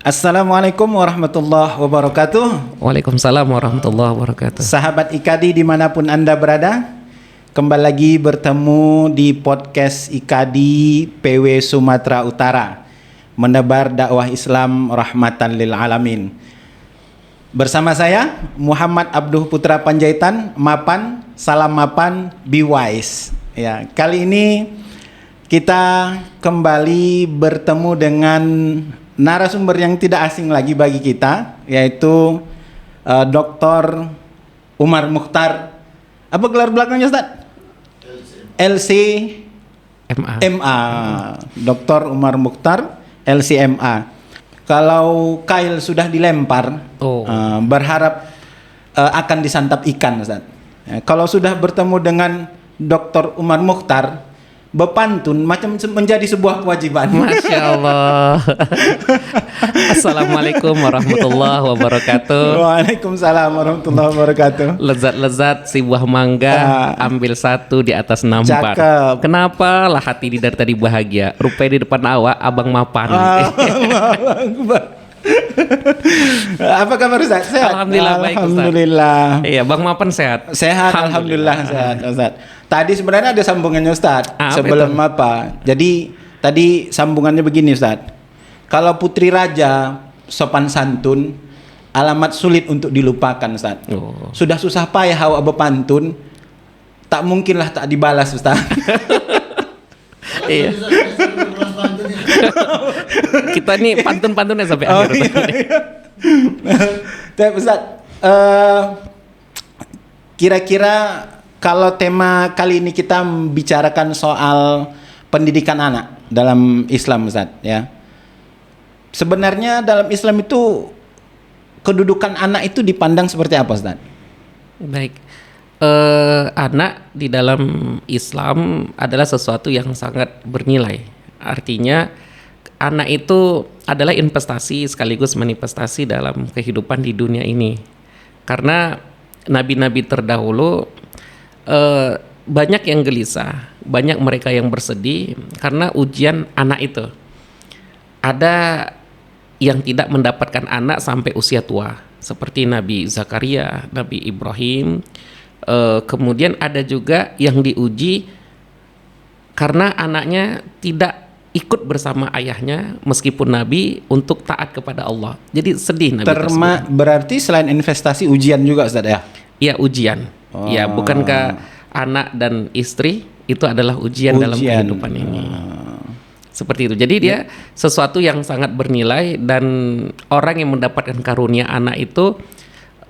Assalamualaikum warahmatullahi wabarakatuh. Waalaikumsalam warahmatullahi wabarakatuh. Sahabat IKADI dimanapun Anda berada, kembali lagi bertemu di podcast IKADI PW Sumatera Utara, menebar dakwah Islam rahmatan lil alamin. Bersama saya Muhammad Abduh Putra Panjaitan, Mapan, salam Mapan, be wise. Ya, kali ini kita kembali bertemu dengan narasumber yang tidak asing lagi bagi kita, yaitu Dr. Umar Mukhtar. Apa gelar belakangnya, Ustaz? LCMA. Dr. Umar Mukhtar, LCMA. Kalau kail sudah dilempar, berharap akan disantap ikan, Ustaz. Kalau sudah bertemu dengan Dr. Umar Mukhtar, bepantun macam menjadi sebuah kewajiban. Masya Allah. Assalamualaikum warahmatullahi wabarakatuh. Waalaikumsalam warahmatullahi wabarakatuh. Lezat-lezat si buah mangga, ambil satu di atas nampan. Cakep. Kenapa lah hati di dari tadi bahagia? Rupanya di depan awak abang mapan. Apa kabar Ustaz? Sehat? Alhamdulillah baik Ustaz. Alhamdulillah. Iya, Bang Mapan sehat. Sehat, alhamdulillah sehat Ustaz. Tadi sebenarnya ada sambungannya Ustaz. Sebelum itu? Jadi tadi sambungannya begini Ustaz. Kalau putri raja sopan santun, alamat sulit untuk dilupakan Ustaz. Sudah susah payah awak berpantun, tak mungkinlah tak dibalas Ustaz. Iya. Kita nih pantun-pantunnya sampai akhir. Tapi Ustaz, kira-kira kalau tema kali ini kita membicarakan soal pendidikan anak dalam Islam Ustaz, ya. Sebenarnya dalam Islam itu kedudukan anak itu dipandang seperti apa Ustaz? Baik. Anak di dalam Islam adalah sesuatu yang sangat bernilai. Artinya anak itu adalah investasi sekaligus manifestasi dalam kehidupan di dunia ini. Karena nabi-nabi terdahulu banyak yang gelisah, banyak mereka yang bersedih karena ujian anak itu. Ada yang tidak mendapatkan anak sampai usia tua, seperti Nabi Zakaria, Nabi Ibrahim. Kemudian ada juga yang diuji karena anaknya tidak ikut bersama ayahnya meskipun Nabi untuk taat kepada Allah. Jadi sedih Nabi tersebut. Berarti selain investasi ujian juga Ustaz ya? Iya, ujian. Ya, bukankah anak dan istri itu adalah ujian dalam kehidupan ini? Seperti itu. Jadi dia sesuatu yang sangat bernilai, dan orang yang mendapatkan karunia anak itu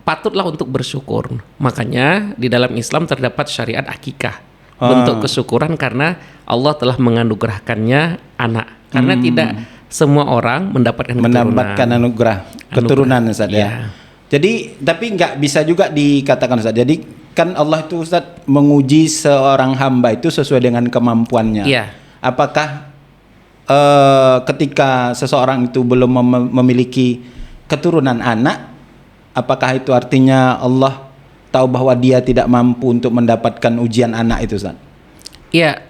patutlah untuk bersyukur. Makanya di dalam Islam terdapat syariat akikah, bentuk kesyukuran karena Allah telah menganugerahkannya anak. Karena tidak semua orang mendapatkan anugerah keturunan Ustaz ya. Jadi tapi nggak bisa juga dikatakan Ustaz. Jadi kan Allah itu Ustaz menguji seorang hamba itu sesuai dengan kemampuannya. Iya. Apakah ketika seseorang itu belum memiliki keturunan anak, apakah itu artinya Allah tahu bahwa dia tidak mampu untuk mendapatkan ujian anak itu Ustaz? Ya,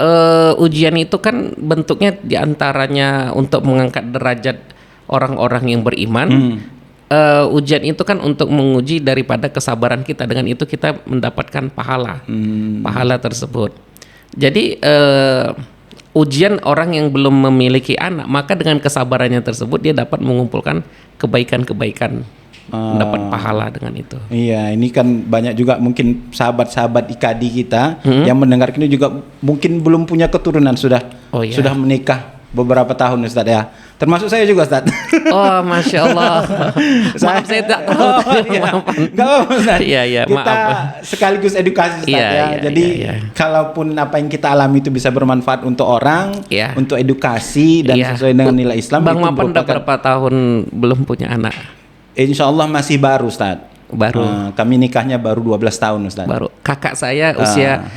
ujian itu kan bentuknya diantaranya untuk mengangkat derajat orang-orang yang beriman. Ujian itu kan untuk menguji daripada kesabaran kita. Dengan itu kita mendapatkan pahala tersebut. Jadi ujian orang yang belum memiliki anak, maka dengan kesabarannya tersebut dia dapat mengumpulkan kebaikan-kebaikan, dapat pahala dengan itu. Iya, ini kan banyak juga mungkin sahabat-sahabat IKADI kita yang mendengar ini juga mungkin belum punya keturunan, sudah menikah beberapa tahun Ustaz ya. Termasuk saya juga Ustaz. Oh, Masya Allah. Maaf saya tak tahu. Gak apa-apa Ustaz. Iya, kita maaf. sekaligus edukasi Ustaz ya. Jadi kalaupun apa yang kita alami itu bisa bermanfaat untuk orang, untuk edukasi dan sesuai dengan nilai Islam. Bang Mapan udah berapa tahun belum punya anak? Insya Allah masih baru Ustaz. Baru. Kami nikahnya baru 12 tahun Ustaz. Baru. Kakak saya usia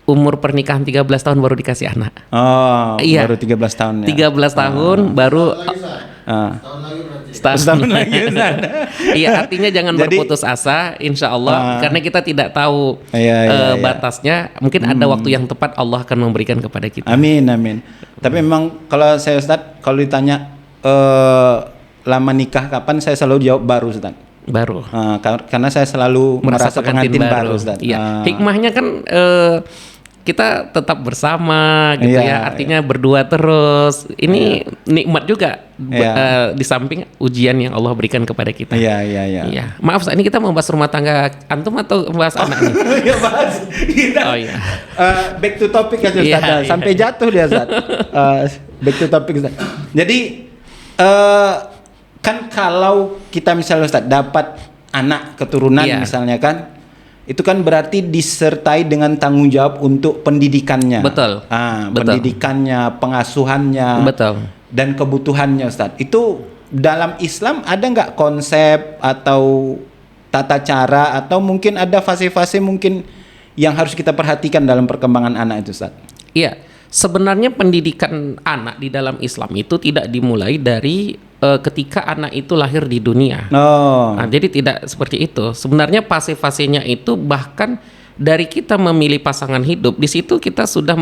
umur pernikahan 13 tahun baru dikasih anak. Oh, iya. Baru 13 tahun ya. 13 tahun baru setahun lagi. Iya, artinya jangan berputus asa, insya Allah, karena kita tidak tahu batasnya. Mungkin ada waktu yang tepat Allah akan memberikan kepada kita. Amin, amin. Tapi memang kalau saya Ustaz, kalau ditanya lama nikah kapan, saya selalu jawab baru, Ustaz. Baru. Karena saya selalu merasa pengantin baru, Ustaz. Iya. Hikmahnya kan kita tetap bersama gitu ya. Artinya berdua terus. Ini nikmat juga di samping ujian yang Allah berikan kepada kita. Iya. Maaf, saat ini kita membahas rumah tangga antum atau membahas anak nih? Ya bahas. Oh iya. Back to topic aja, Ustaz. Sampai jatuh dia, Ustaz. Back to topic, Ustaz. Jadi kan kalau kita misalnya, Ustaz, dapat anak keturunan misalnya kan, itu kan berarti disertai dengan tanggung jawab untuk pendidikannya. Betul. Pendidikannya, pengasuhannya, dan kebutuhannya, Ustaz. Itu dalam Islam ada nggak konsep atau tata cara atau mungkin ada fase-fase mungkin yang harus kita perhatikan dalam perkembangan anak itu, Ustaz? Iya. Sebenarnya pendidikan anak di dalam Islam itu tidak dimulai dari ketika anak itu lahir di dunia. Nah, jadi tidak seperti itu. Sebenarnya fase-fasenya itu bahkan dari kita memilih pasangan hidup, di situ kita sudah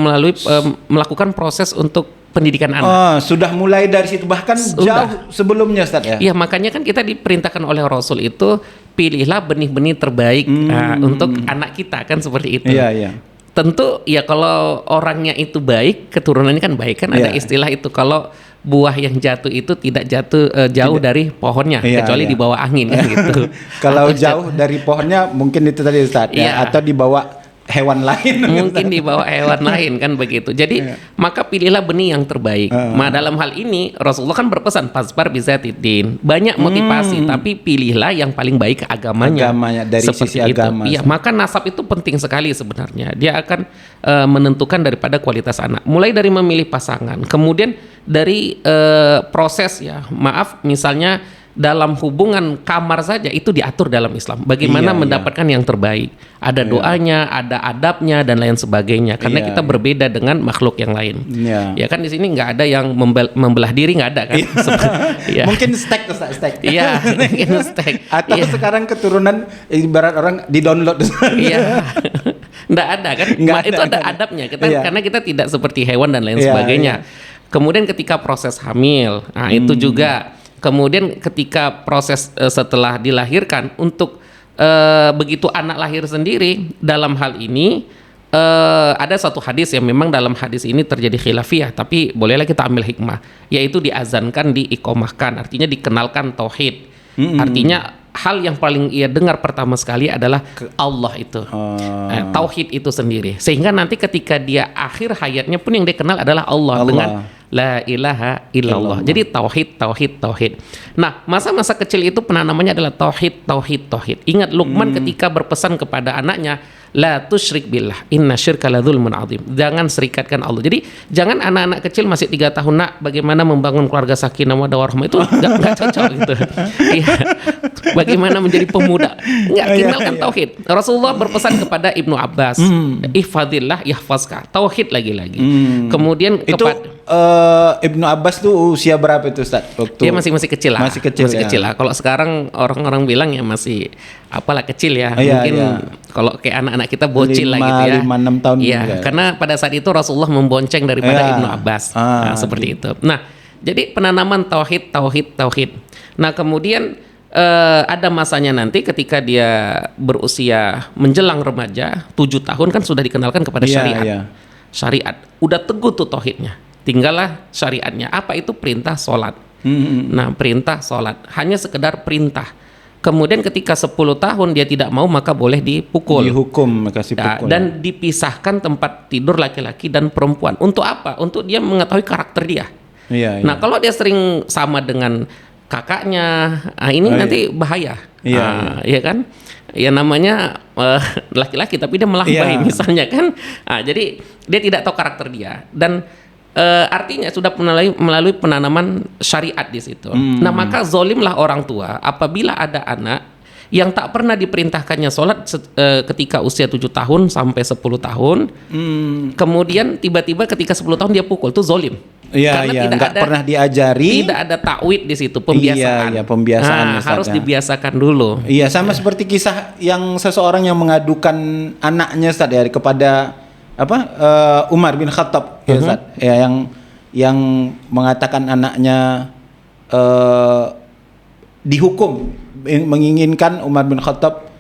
melakukan proses untuk pendidikan anak. Sudah mulai dari situ, bahkan jauh sebelumnya, Ustaz ya? Iya, makanya kan kita diperintahkan oleh Rasul itu, pilihlah benih-benih terbaik untuk anak kita, kan seperti itu. Iya. Tentu ya kalau orangnya itu baik, keturunannya kan baik, kan ada istilah itu, kalau buah yang jatuh itu tidak jatuh jauh dari pohonnya, kecuali di bawah angin kan gitu. Kalau jauh dari pohonnya mungkin itu tadi, Ustaz, atau di bawah hewan lain. Mungkin di bawah hewan lain kan begitu. Jadi maka pilihlah benih yang terbaik. Dalam hal ini Rasulullah kan berpesan fasbar bizatidin. Banyak motivasi, tapi pilihlah yang paling baik agamanya dari sisi agama. Iya, maka nasab itu penting sekali sebenarnya. Dia akan menentukan daripada kualitas anak. Mulai dari memilih pasangan, kemudian dari proses misalnya dalam hubungan kamar saja itu diatur dalam Islam. Bagaimana mendapatkan yang terbaik. Ada doanya, ada adabnya dan lain sebagainya. Karena kita berbeda dengan makhluk yang lain. Ya kan di sini nggak ada yang membelah diri, nggak ada kan. Mungkin stek, Ustaz, stek. Iya, mungkin stek. Atau sekarang keturunan ibarat orang di-download. Iya. Nggak ada kan. Itu ada adabnya. Karena kita tidak seperti hewan dan lain sebagainya. Kemudian ketika proses hamil, itu juga. Kemudian ketika proses setelah dilahirkan untuk begitu anak lahir sendiri, dalam hal ini ada satu hadis yang memang dalam hadis ini terjadi khilafiyah, tapi bolehlah kita ambil hikmah, yaitu diazankan, diiqomahkan, artinya dikenalkan tauhid. Artinya hal yang paling ia dengar pertama sekali adalah Allah itu, tauhid itu sendiri, sehingga nanti ketika dia akhir hayatnya pun yang dia kenal adalah Allah. Dengan la ilaha illallah. Jadi tauhid. Nah, masa-masa kecil itu penanamannya adalah tauhid. Ingat Luqman ketika berpesan kepada anaknya, la tusyrik billah, inna syirka la dzulmun adzim. Jangan serikatkan Allah. Jadi jangan anak-anak kecil masih 3 tahun, nak, bagaimana membangun keluarga sakinah mawaddah warahmah, itu enggak cocok gitu. Iya. Bagaimana menjadi pemuda? Enggak, kenalkan tauhid. Rasulullah berpesan kepada Ibnu Abbas, ihfadillah yahfazka. Tauhid lagi-lagi. Kemudian Ibnu Abbas tuh usia berapa itu, Ustaz? Dia masih kecil lah. Masih kecil lah. Kalau sekarang orang-orang bilang ya masih apalah kecil ya. Mungkin kalau kayak anak-anak kita bocil lah gitu ya. 5-6 tahun. Iya, karena pada saat itu Rasulullah membonceng daripada Ibnu Abbas. Seperti itu. Nah, jadi penanaman tauhid. Nah, kemudian ada masanya nanti ketika dia berusia menjelang remaja, 7 tahun kan sudah dikenalkan kepada syariat. Syariat. Udah teguh tuh tauhidnya. Tinggallah syariatnya. Apa itu? Perintah sholat. Nah, perintah sholat hanya sekedar perintah. Kemudian ketika 10 tahun dia tidak mau, maka boleh dipukul. Dihukum, kasih pukul. Dan dipisahkan tempat tidur laki-laki dan perempuan. Untuk apa? Untuk dia mengetahui karakter dia. Nah, kalau dia sering sama dengan kakaknya, ini nanti bahaya. Iya kan? Ya namanya laki-laki tapi dia melangbai misalnya kan. Jadi dia tidak tahu karakter dia, dan artinya sudah melalui penanaman syariat di situ. Nah, maka zolimlah orang tua apabila ada anak yang tak pernah diperintahkannya sholat ketika usia 7 tahun sampai 10 tahun, kemudian tiba-tiba ketika 10 tahun dia pukul, itu zolim. Karena nggak pernah diajari. Tidak ada takwid di situ, pembiasaan. Pembiasaan. Harus dibiasakan dulu. Iya, sama seperti kisah yang seseorang yang mengadukan anaknya, Ustaz, ya, kepada Umar bin Khattab, ya, Ustaz, ya, yang mengatakan anaknya dihukum, menginginkan Umar bin Khattab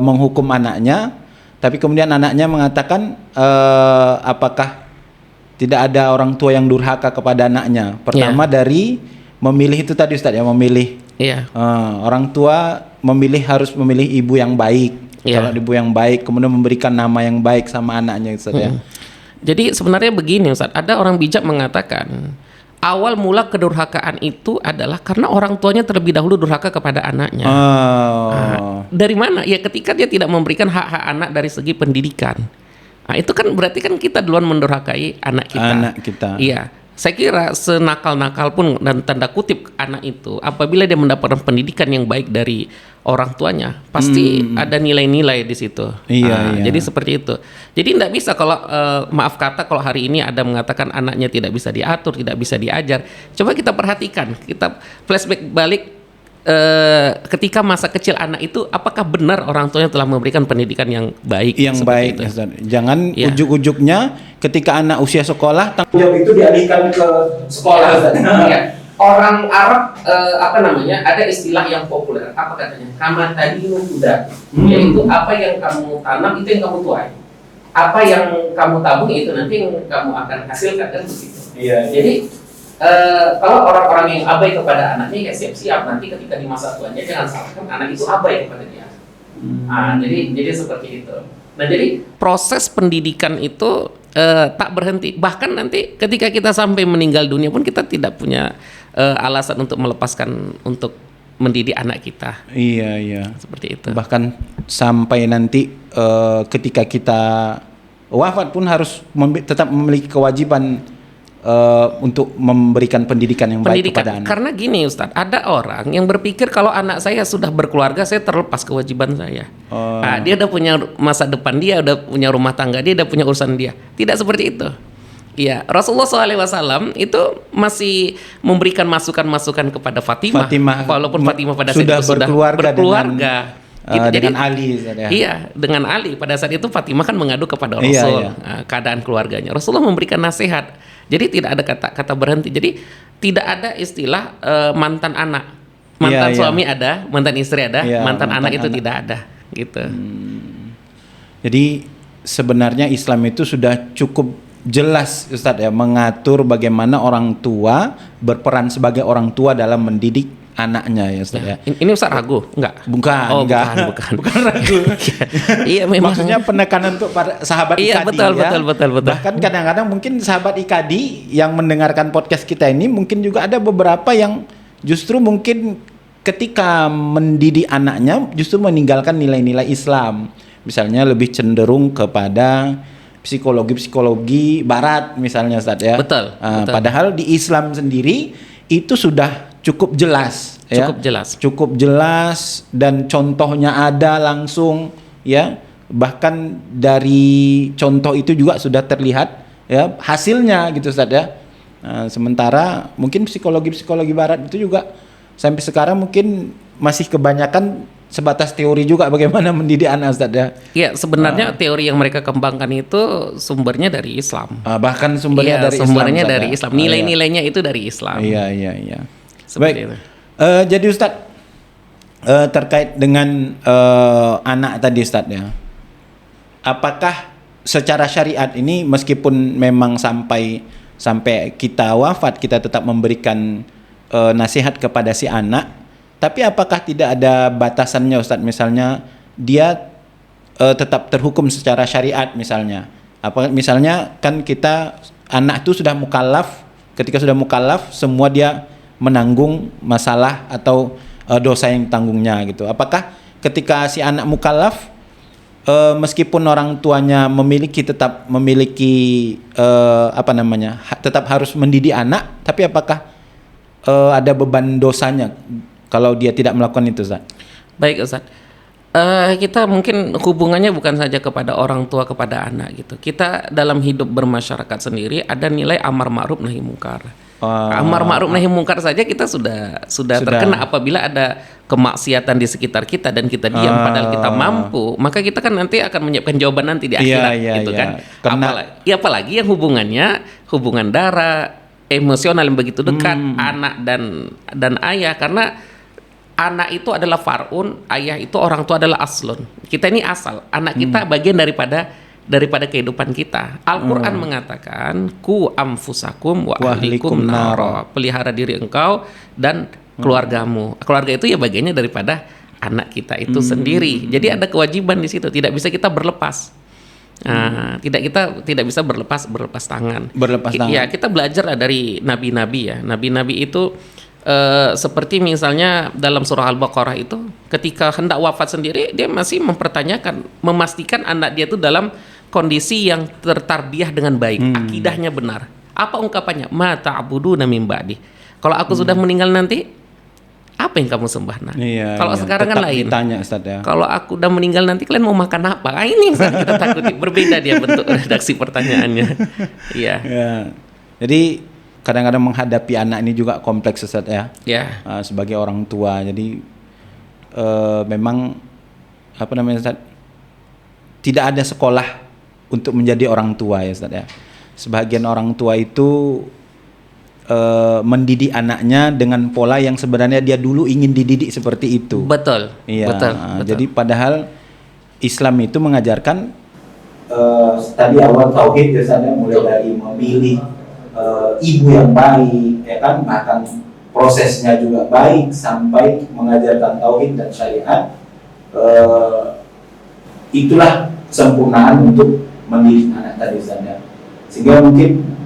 menghukum anaknya, tapi kemudian anaknya mengatakan apakah tidak ada orang tua yang durhaka kepada anaknya. Pertama dari memilih itu tadi Ustaz ya, memilih orang tua harus memilih ibu yang baik. Kalau ibu yang baik, kemudian memberikan nama yang baik sama anaknya Ustaz ya. Jadi sebenarnya begini Ustaz, ada orang bijak mengatakan awal mula kedurhakaan itu adalah karena orang tuanya terlebih dahulu durhaka kepada anaknya. Dari mana? Ya ketika dia tidak memberikan hak-hak anak dari segi pendidikan. Nah, itu kan berarti kan kita duluan mendurhakai anak kita. Iya. Saya kira senakal-nakal pun dan tanda kutip anak itu, apabila dia mendapatkan pendidikan yang baik dari orang tuanya, pasti ada nilai-nilai di situ. Iya. Jadi seperti itu. Jadi tidak bisa kalau maaf kata kalau hari ini ada mengatakan anaknya tidak bisa diatur, tidak bisa diajar. Coba kita perhatikan, kita flashback balik ketika masa kecil anak itu, apakah benar orang tuanya telah memberikan pendidikan yang baik? Yang baik, itu? Jangan ujuk-ujuknya ketika anak usia sekolah tanggung jawab itu dialihkan ke sekolah. Orang Arab ada istilah yang populer, apa katanya? Kama tadinu kuda, yaitu apa yang kamu tanam itu yang kamu tuai, apa yang kamu tabung itu nanti yang kamu akan hasilkan, kan begitu. Jadi kalau orang-orang yang abai kepada anaknya ya siap-siap nanti ketika di masa tuanya jangan salahkan anak itu abai kepada dia. Jadi seperti itu. Nah jadi proses pendidikan itu tak berhenti. Bahkan nanti ketika kita sampai meninggal dunia pun kita tidak punya alasan untuk melepaskan untuk mendidik anak kita. Iya. Seperti itu. Bahkan sampai nanti ketika kita wafat pun harus tetap memiliki kewajiban untuk memberikan pendidikan yang baik kepada anak. Karena gini Ustadz, ada orang yang berpikir kalau anak saya sudah berkeluarga, saya terlepas kewajiban saya. Dia udah punya masa depan dia, udah punya rumah tangga dia, udah punya urusan dia. Tidak seperti itu. Iya, Rasulullah SAW itu masih memberikan masukan-masukan kepada Fatimah. Walaupun Fatimah pada saat itu sudah berkeluarga. Dengan Ali. Iya, dengan Ali. Pada saat itu Fatimah kan mengadu kepada Rasul keadaan keluarganya. Rasulullah memberikan nasihat. Jadi tidak ada kata berhenti. Jadi tidak ada istilah mantan anak. Mantan suami ada, mantan istri ada, mantan anak itu tidak ada. Gitu. Jadi sebenarnya Islam itu sudah cukup jelas Ustadz ya, mengatur bagaimana orang tua berperan sebagai orang tua dalam mendidik anaknya ya Ustaz ya. Ini Ustaz ragu? Enggak. Bukan ragu. Iya memang. Maksudnya penekanan untuk para sahabat Iya, IKADI betul. Bahkan kadang-kadang mungkin sahabat IKADI yang mendengarkan podcast kita ini mungkin juga ada beberapa yang justru mungkin ketika mendidik anaknya justru meninggalkan nilai-nilai Islam. Misalnya lebih cenderung kepada psikologi barat misalnya Ustaz ya. Betul. Padahal di Islam sendiri itu sudah cukup jelas cukup jelas dan contohnya ada langsung ya, bahkan dari contoh itu juga sudah terlihat ya hasilnya gitu Ustaz ya. Sementara mungkin psikologi barat itu juga sampai sekarang mungkin masih kebanyakan sebatas teori juga bagaimana mendidik anak Ustaz ya. Iya, sebenarnya teori yang mereka kembangkan itu sumbernya dari Islam. Bahkan sumbernya dari Islam. Nilai-nilainya itu dari Islam. Iya. Seperti baik. Jadi Ustaz terkait dengan anak tadi Ustaz ya. Apakah secara syariat ini meskipun memang sampai kita wafat kita tetap memberikan nasihat kepada si anak, tapi apakah tidak ada batasannya Ustaz? Misalnya dia tetap terhukum secara syariat misalnya. Misalnya kan kita anak itu sudah mukallaf, ketika sudah mukallaf semua dia menanggung masalah atau dosa yang tanggungnya gitu. Apakah ketika si anak mukallaf meskipun orang tuanya tetap memiliki tetap harus mendidik anak, tapi apakah ada beban dosanya kalau dia tidak melakukan itu Ustaz? Baik Ustaz. Kita mungkin hubungannya bukan saja kepada orang tua kepada anak gitu. Kita dalam hidup bermasyarakat sendiri ada nilai amar ma'ruf nahi mungkar. Amar ma'ruf nahi mungkar saja kita sudah terkena apabila ada kemaksiatan di sekitar kita dan kita diam padahal kita mampu, maka kita kan nanti akan menyiapkan jawaban nanti di akhirat gitu kan. Apalagi yang hubungan darah, emosional yang begitu dekat anak dan ayah, karena anak itu adalah far'un, ayah itu orang tua adalah aslun. Kita ini asal, anak kita bagian daripada kehidupan kita. Al-Quran mengatakan, ku amfusakum wa ahlikum naro. Pelihara diri engkau dan keluargamu. Keluarga itu ya bagiannya daripada anak kita itu sendiri. Jadi ada kewajiban di situ. Tidak bisa kita berlepas. Nah, tidak bisa berlepas tangan. Ya, kita belajar dari nabi-nabi ya. Nabi-nabi itu seperti misalnya dalam surah Al-Baqarah itu, ketika hendak wafat sendiri, dia masih mempertanyakan, memastikan anak dia itu dalam kondisi yang tertarbiyah dengan baik, akidahnya benar. Apa ungkapannya? Ma ta'buduna min ba'di. Kalau aku sudah meninggal nanti, apa yang kamu sembah? Nah, kalau sekarang kan lain. Ditanya, Ustaz, ya. Kalau aku udah meninggal nanti kalian mau makan apa? Nah, ini yang kita takuti. Berbeda dia bentuk redaksi pertanyaannya. Iya. Ya. Jadi kadang-kadang menghadapi anak ini juga kompleks, Ustaz, ya. Ya. Sebagai orang tua, jadi memang apa namanya, Ustaz? Tidak ada sekolah untuk menjadi orang tua ya, Ustaz, ya. Sebagian orang tua itu mendidik anaknya dengan pola yang sebenarnya dia dulu ingin dididik seperti itu. Betul. Iya. Betul. Jadi padahal Islam itu mengajarkan tadi awal tauhid ya, Ustaz, ya, mulai dari memilih ibu yang baik, ya kan, bahkan prosesnya juga baik sampai mengajarkan tauhid dan syariat. Itulah kesempurnaan untuk mendidik anak tadi, Ustaz, ya. Sehingga mungkin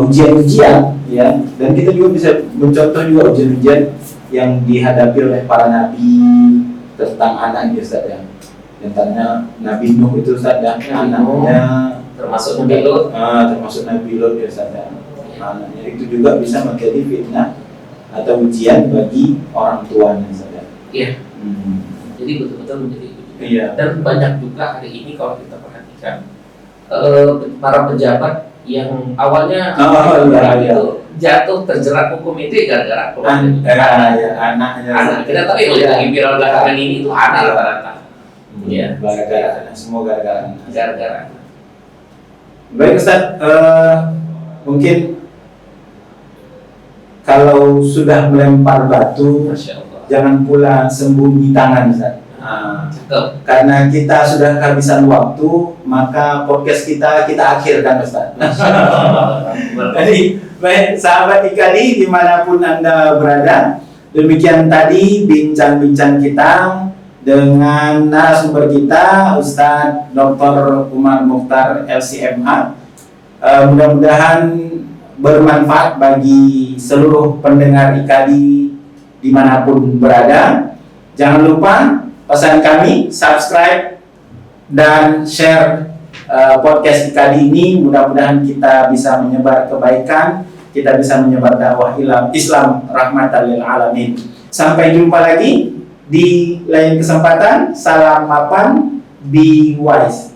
ujian-ujian ya, dan kita juga bisa mencontoh juga ujian-ujian yang dihadapi oleh para nabi tentang anaknya, Ustaz, ya. Contohnya Nabi Nuh itu, Ustaz, ya, anaknya Termasuk Nabi Lut. Termasuk Nabi Lut ya, Ustaz, ya. Anaknya itu juga bisa menjadi fitnah atau ujian bagi orang tuanya, Ustaz, ya. Iya. Jadi betul-betul menjadi ujian. Iya. Dan banyak juga hari ini kalau kita perhatikan para pejabat yang awalnya itu jatuh terjerat hukum itu gara-gara anaknya. Anak kita tapi lagi viral belakangan ini itu anak rata-rata. Iya. Gara-gara anak, semua gara-gara anak. Gara-gara. Baik, Ustaz, mungkin kalau sudah melempar batu, Masya Allah. jangan pula sembunyi tangan, Ustaz. Karena kita sudah kehabisan waktu, maka podcast kita akhirkan, Ustaz. Jadi, baik sahabat IKADI dimanapun Anda berada, demikian tadi bincang-bincang kita dengan narasumber kita, Ustadz Dr. Umar Mukhtar LCMA. Mudah-mudahan bermanfaat bagi seluruh pendengar IKADI dimanapun berada. Jangan lupa pesan kami, subscribe dan share podcast IKADI ini. Mudah-mudahan kita bisa menyebar kebaikan, kita bisa menyebar dakwah Islam rahmatan lil alamin. Sampai jumpa lagi di lain kesempatan. Salam mapan, be wise.